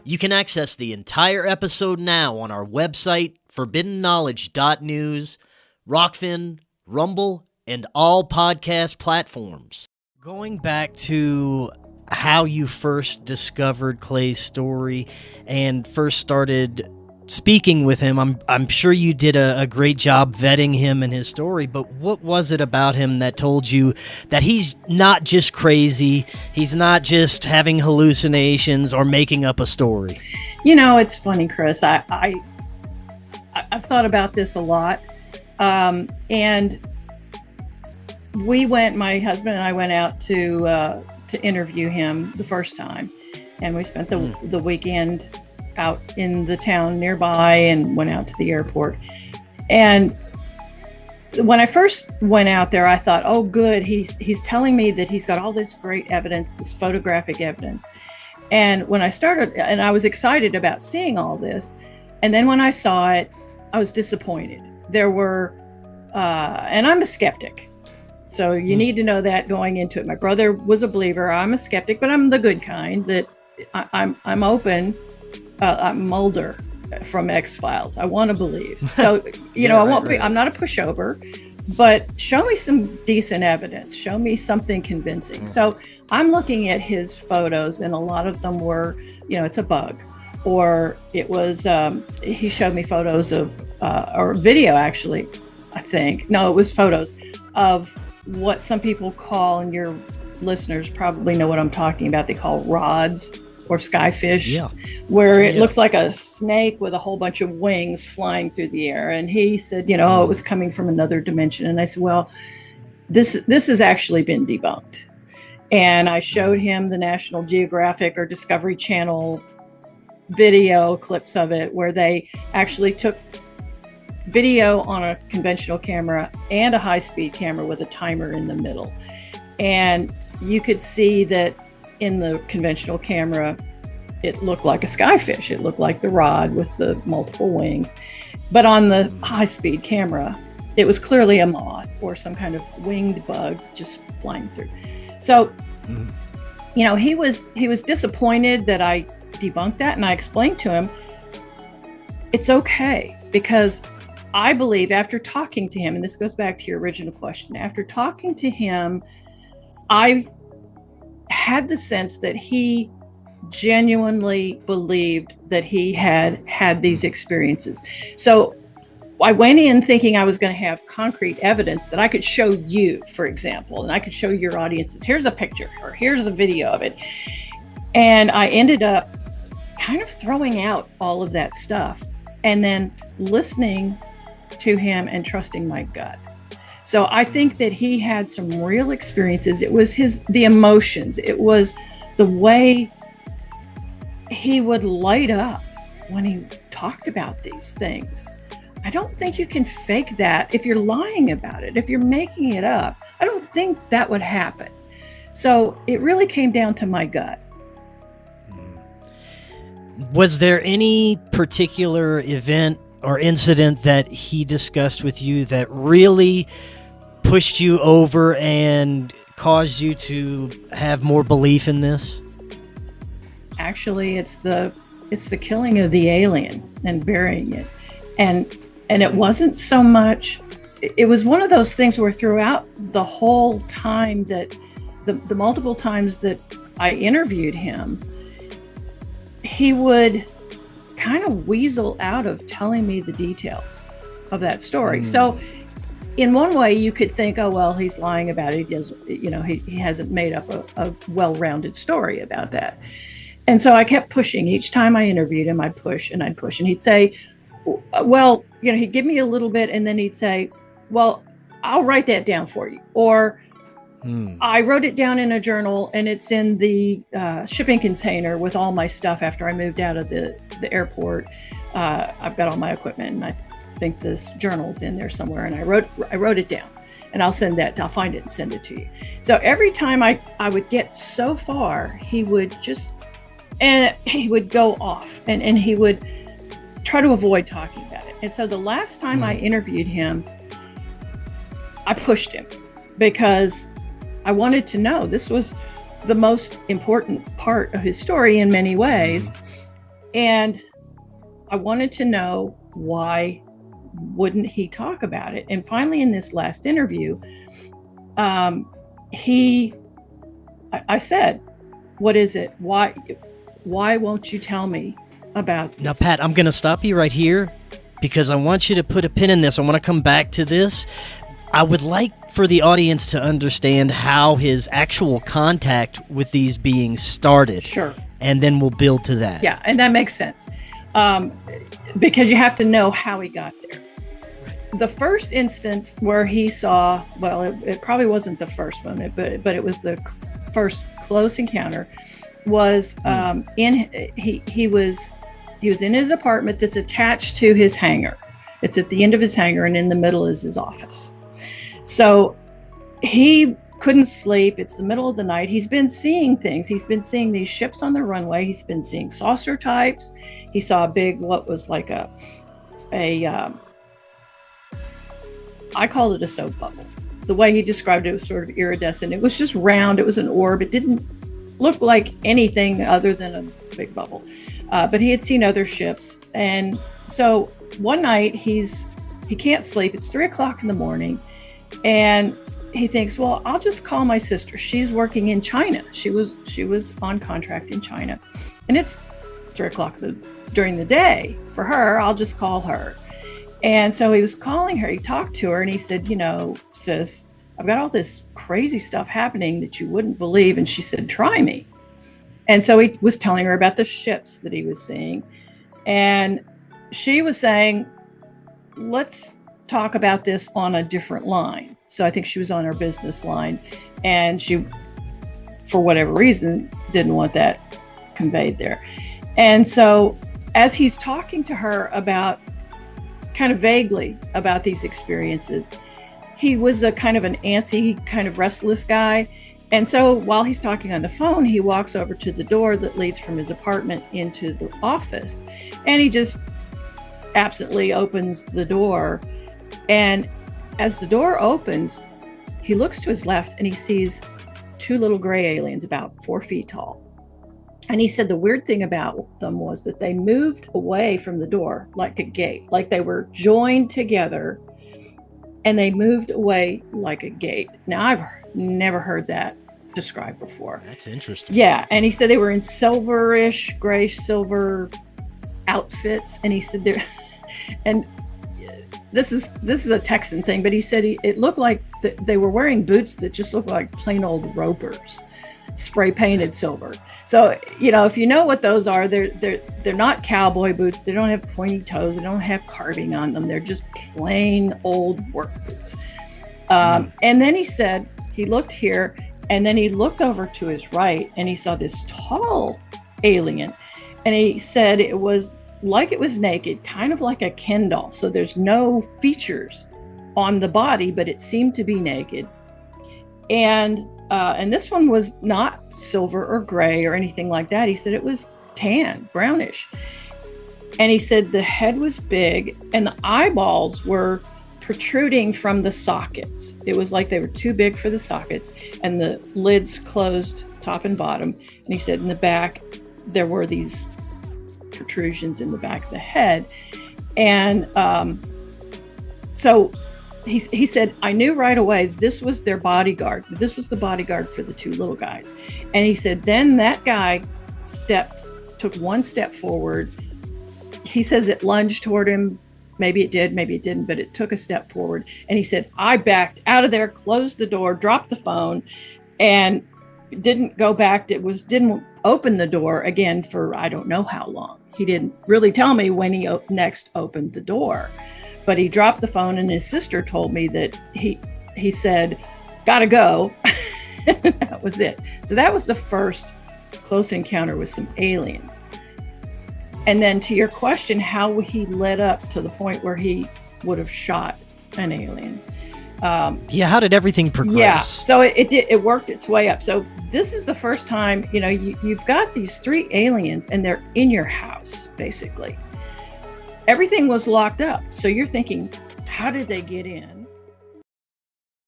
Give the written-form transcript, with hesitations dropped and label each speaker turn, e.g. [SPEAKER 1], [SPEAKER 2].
[SPEAKER 1] You can access the entire episode now on our website, forbiddenknowledge.news, Rokfin, Rumble, and all podcast platforms. Going back to how you first discovered Clay's story and first started speaking with him, I'm sure you did a great job vetting him and his story, but what was it about him that told you that he's not just crazy, he's not just having hallucinations or making up a story?
[SPEAKER 2] You know, it's funny, Chris. I've thought about this a lot, and my husband and I went out to interview him the first time, and we spent the weekend out in the town nearby and went out to the airport. And when I first went out there, I thought, oh, good, he's telling me that he's got all this great evidence, this photographic evidence. And when I started, and I was excited about seeing all this, and then when I saw it, I was disappointed. There were, and I'm a skeptic, so you need to know that going into it. My brother was a believer. I'm a skeptic, but I'm the good kind, that I'm open. I'm Mulder from X-Files. I want to believe. So, I'm not a pushover, but show me some decent evidence. Show me something convincing. So I'm looking at his photos, and a lot of them were, it's a bug, or it was, he showed me photos of, or video actually, I think. No, it was photos of what some people call, and your listeners probably know what I'm talking about, they call rods or skyfish, where it looks like a snake with a whole bunch of wings flying through the air. And he said, it was coming from another dimension. And I said, well, this has actually been debunked. And I showed him the National Geographic or Discovery Channel video clips of it, where they actually took video on a conventional camera and a high-speed camera with a timer in the middle. And you could see that in the conventional camera, it looked like a skyfish. It looked like the rod with the multiple wings. But on the high-speed camera, it was clearly a moth or some kind of winged bug just flying through. So, he was disappointed that I debunked that, and I explained to him, it's okay, because I believe after talking to him, and this goes back to your original question, after talking to him, I had the sense that he genuinely believed that he had these experiences. So I went in thinking I was going to have concrete evidence that I could show you, for example, and I could show your audiences, here's a picture or here's a video of it. And I ended up kind of throwing out all of that stuff and then listening to him and trusting my gut. So I think that he had some real experiences. It was the emotions. It was the way he would light up when he talked about these things. I don't think you can fake that if you're lying about it. If you're making it up, I don't think that would happen. So it really came down to my gut.
[SPEAKER 1] Was there any particular event or incident that he discussed with you that really pushed you over and caused you to have more belief in this?
[SPEAKER 2] Actually, it's the killing of the alien and burying it. And it wasn't so much, it was one of those things where throughout the whole time that the multiple times that I interviewed him, he would kind of weasel out of telling me the details of that story. So in one way you could think, oh, well, he's lying about it. He doesn't, he hasn't made up a well-rounded story about that. And so I kept pushing. Each time I interviewed him, I'd push and I'd push. And he'd say, well, he'd give me a little bit, and then he'd say, well, I'll write that down for you. Or I wrote it down in a journal, and it's in the shipping container with all my stuff after I moved out of the airport. I've got all my equipment, and I think this journal's in there somewhere. And I wrote it down, and I'll find it and send it to you. So every time I would get so far, he would go off, and he would try to avoid talking about it. And so the last time I interviewed him, I pushed him because I wanted to know. This was the most important part of his story in many ways. And I wanted to know why wouldn't he talk about it. And finally, in this last interview, I said, what is it? Why won't you tell me about this?
[SPEAKER 1] Now, Pat, I'm going to stop you right here because I want you to put a pin in this. I want to come back to this. I would like for the audience to understand how his actual contact with these beings started.
[SPEAKER 2] Sure.
[SPEAKER 1] And then we'll build to that.
[SPEAKER 2] Yeah, and that makes sense. Because you have to know how he got there. Right. The first instance where he saw, well, it probably wasn't the first one, but it was the first close encounter, was he was in his apartment that's attached to his hangar. It's at the end of his hangar, and in the middle is his office. So he couldn't sleep. It's the middle of the night. He's been seeing things. He's been seeing these ships on the runway. He's been seeing saucer types. He saw a big, what was like I called it a soap bubble. The way he described it was sort of iridescent. It was just round. It was an orb. It didn't look like anything other than a big bubble. But he had seen other ships. And so one night he can't sleep. It's 3:00 in the morning. And he thinks, well, I'll just call my sister. She's working in China. She was on contract in China. And it's 3:00 during the day for her. I'll just call her. And so he was calling her. He talked to her and he said, sis, I've got all this crazy stuff happening that you wouldn't believe. And she said, try me. And so he was telling her about the ships that he was seeing. And she was saying, let's talk about this on a different line. So I think she was on her business line, and she, for whatever reason, didn't want that conveyed there. And so as he's talking to her about, kind of vaguely about these experiences, he was a kind of an antsy, kind of restless guy. And so while he's talking on the phone, he walks over to the door that leads from his apartment into the office, and he just absently opens the door. And as the door opens, he looks to his left and he sees two little gray aliens about 4 feet tall. And he said the weird thing about them was that they moved away from the door like a gate, like they were joined together, and they moved away like a gate. Now, I've never heard that described before.
[SPEAKER 1] That's interesting.
[SPEAKER 2] Yeah. And he said they were in silverish, grayish silver outfits. And he said they're, and this is a Texan thing, but he said it looked like they were wearing boots that just looked like plain old ropers, spray painted silver. So, if you know what those are, they're not cowboy boots. They don't have pointy toes. They don't have carving on them. They're just plain old work boots. And then he said he looked here, and then he looked over to his right, and he saw this tall alien. And he said it was naked, kind of like a Ken doll. So there's no features on the body, but it seemed to be naked. And this one was not silver or gray or anything like that. He said it was tan, brownish. And he said the head was big and the eyeballs were protruding from the sockets. It was like they were too big for the sockets, and the lids closed top and bottom. And he said in the back, there were these protrusions in the back of the head. And so he said, I knew right away this was their bodyguard. This was the bodyguard for the two little guys. And he said, then that guy took one step forward. He says it lunged toward him. Maybe it did, maybe it didn't, but it took a step forward. And he said, I backed out of there, closed the door, dropped the phone, and didn't go back. Didn't open the door again for I don't know how long. He didn't really tell me when he next opened the door, but he dropped the phone, and his sister told me that he said, gotta go. That was it. So that was the first close encounter with some aliens. And then to your question, how he led up to the point where he would have shot an alien.
[SPEAKER 1] How did everything progress?
[SPEAKER 2] Yeah, so it worked its way up. So this is the first time, you've got these 3 aliens and they're in your house, basically. Everything was locked up. So you're thinking, how did they get in?